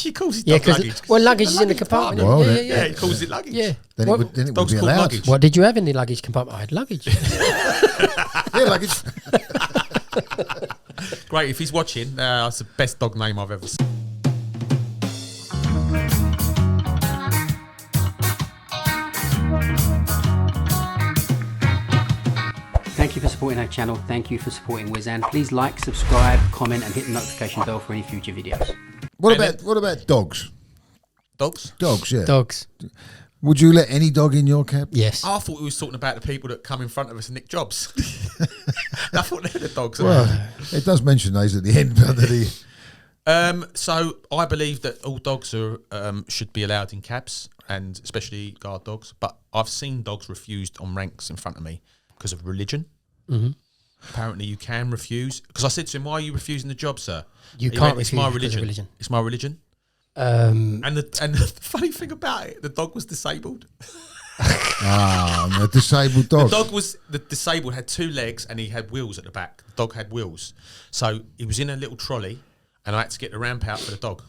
She calls it dog luggage. Well, luggage is in the compartment. Well, Yeah, he calls it luggage. Yeah. Then it would be Dog's called allowed. luggage. What did you have in the luggage compartment? I had luggage. Yeah, luggage. Great, if he's watching, that's the best dog name I've ever seen. Thank you for supporting our channel. Thank you for supporting Wizan. Please like, subscribe, comment, and hit the notification bell for any future videos. What about dogs? Dogs? Dogs, yeah. Dogs. Would you let any dog in your cab? Yes. I thought we was talking about the people that come in front of us and nick jobs. I thought they were the dogs. Well, it does mention those at the end under the. So I believe that all dogs are should be allowed in cabs, and especially guard dogs. But I've seen dogs refused on ranks in front of me because of religion. Mm-hmm. Apparently, you can refuse. Because I said to him, "Why are you refusing the job, sir?" You He can't went, refuse because of religion. It's my religion. And the funny thing about it, the dog was disabled. A disabled dog. The disabled had 2 legs and he had wheels at the back. The dog had wheels, so he was in a little trolley, and I had to get the ramp out for the dog.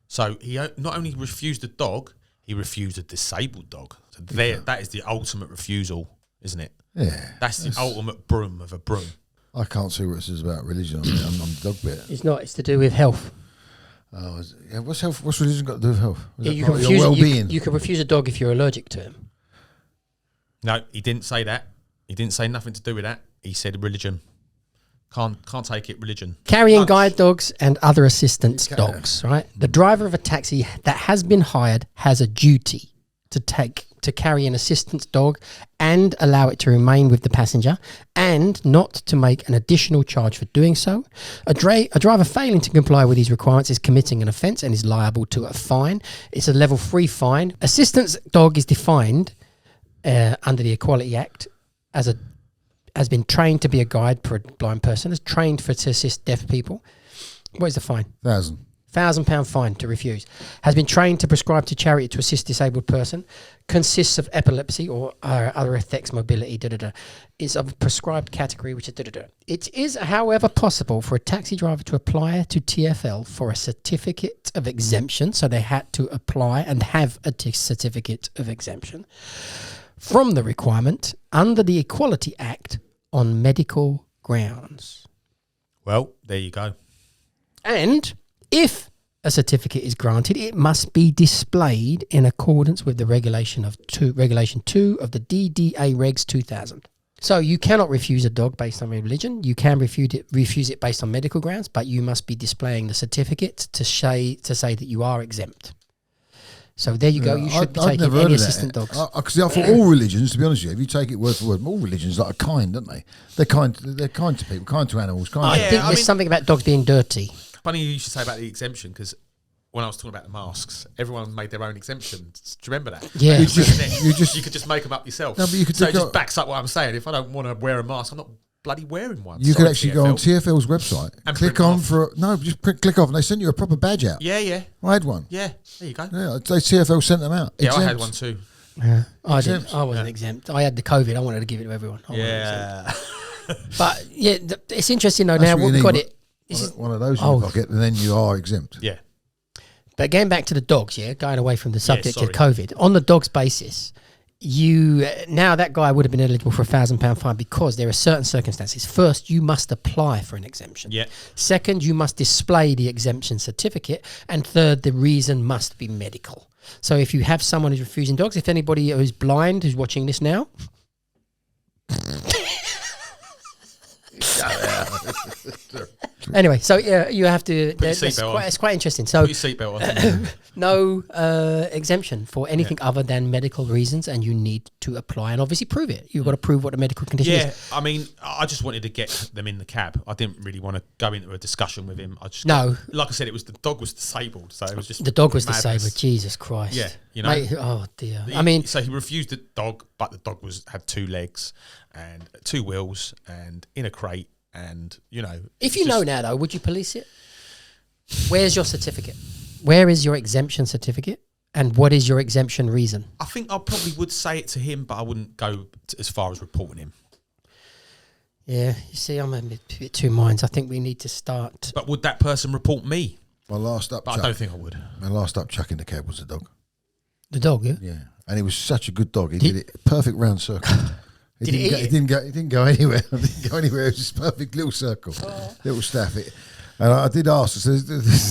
So he not only refused the dog, he refused a disabled dog. So that is the ultimate refusal, isn't it? Yeah, that's the ultimate broom of a broom. I can't see what this is about religion. I'm the dog bit. It's not. It's to do with health. Oh, what's health? What's religion got to do with health? You can refuse well-being. You can refuse a dog if you're allergic to him. No, he didn't say that. He didn't say nothing to do with that. He said religion. Can't take it. Religion. Carrying guide dogs and other assistance dogs. Right. The driver of a taxi that has been hired has a duty to carry an assistance dog and allow it to remain with the passenger, and not to make an additional charge for doing so. A driver failing to comply with these requirements is committing an offence and is liable to a fine. It's a level 3 fine. Assistance dog is defined under the Equality Act as has been trained to be a guide for a blind person, is trained to assist deaf people. What is the fine? £1,000 fine to refuse. Has been trained to prescribe to charity to assist disabled person. Consists of epilepsy or other affects mobility. Is of a prescribed category, which is It is, however, possible for a taxi driver to apply to TfL for a certificate of exemption. So they had to apply and have a certificate of exemption from the requirement under the Equality Act on medical grounds. Well, there you go. And if a certificate is granted, it must be displayed in accordance with the Regulation 2 of the DDA Regs 2000. So you cannot refuse a dog based on religion. You can refuse it based on medical grounds, but you must be displaying the certificate to say that you are exempt. So there you go. You should be taking any assistant dogs. Because I thought all religions, to be honest with you, if you take it word for word, all religions are kind, don't they? They're kind to people, kind to animals. I think there's something about dogs being dirty. Funny you should say about the exemption, because when I was talking about the masks, everyone made their own exemptions. Do you remember that? Yeah. You could just make them up yourself. No, but you could so it just backs up what I'm saying. If I don't want to wear a mask, I'm not bloody wearing one. You could actually go on TfL's website and click on click off, and they sent you a proper badge out. Yeah. I had one. Yeah, there you go. Yeah, TfL sent them out. Yeah, exempt. I had one too. Yeah. I wasn't exempt. I had the COVID. I wanted to give it to everyone. But yeah, it's interesting though. Now we've got it. One of those in your pocket, and then you are exempt. Yeah. But going back to the dogs, going away from the subject of COVID, on the dogs basis, now that guy would have been eligible for a £1,000 fine because there are certain circumstances. First, you must apply for an exemption. Yeah. Second, you must display the exemption certificate. And third, the reason must be medical. So if you have someone who's refusing dogs, if anybody who's blind who's watching this now... Anyway, so you have to. It's quite interesting. So put your seatbelt on. No exemption for anything other than medical reasons, and you need to apply and obviously prove it. You've got to prove what the medical condition is. Yeah, I mean, I just wanted to get them in the cab. I didn't really want to go into a discussion with him. Like I said, the dog was disabled, so it was just the dog was disabled. Jesus Christ. Yeah, you know. Mate, oh dear. So he refused the dog, but the dog had 2 legs and 2 wheels and in a crate. And, if you know now, though, would you police it? Where's your certificate? Where is your exemption certificate? And what is your exemption reason? I think I probably would say it to him, but I wouldn't go as far as reporting him. Yeah, you see, I'm a bit 2 minds. I think we need to start. But would that person report me? My last But I don't think I would. My last up chuck in the cab was a dog. The dog, yeah? Yeah, and he was such a good dog. He did it perfect round circle. He Did it eat didn't go anywhere. It was just perfect little circle, little staff. And I did ask, so is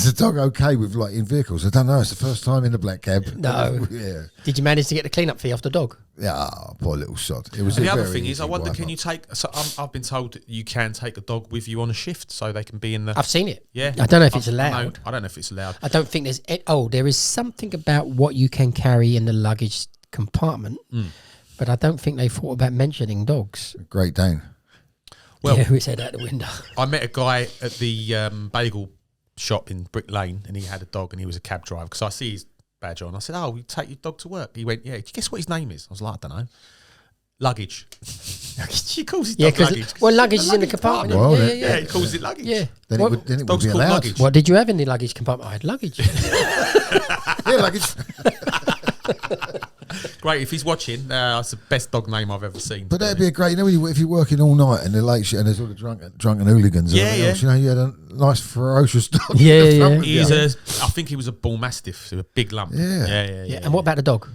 the dog okay with like in vehicles? I don't know. It's the first time in the black cab. No. Yeah. Did you manage to get the clean-up fee off the dog? Yeah, poor little sod. It was. And the other very thing is, I easy wonder, wipe can up. you take? So I've been told that you can take a dog with you on a shift, so they can be in the. I've seen it. Yeah, I don't know if it's I know- allowed. I don't know if it's allowed. I don't think there's... there is something about what you can carry in the luggage compartment, but I don't think they thought about mentioning dogs. Great Dane. Well- yeah, who's head out the window. I met a guy at the bagel shop in Brick Lane, and he had a dog, and he was a cab driver. Because I see his badge on. I said, "Oh, you take your dog to work?" He went, "Yeah." Do you guess what his name is? I was like, "I don't know." Luggage. She calls his dog luggage. Well, luggage is in the compartment. Well, yeah, then- yeah, Yeah, yeah. he calls it luggage. Yeah. Then What- it would dog's be called allowed. luggage. What did you have in the luggage compartment? I had luggage. Yeah, luggage. Great. If he's watching, that's the best dog name I've ever seen. But that'd be a great. You know, if you're working all night and the late shit and there's all the drunken hooligans. And Yeah, everything yeah. else, you know, you had a nice ferocious dog. Yeah, in the front yeah. with you. I think he was a bull mastiff, so a big lump. Yeah. yeah. Yeah. And what about the dog?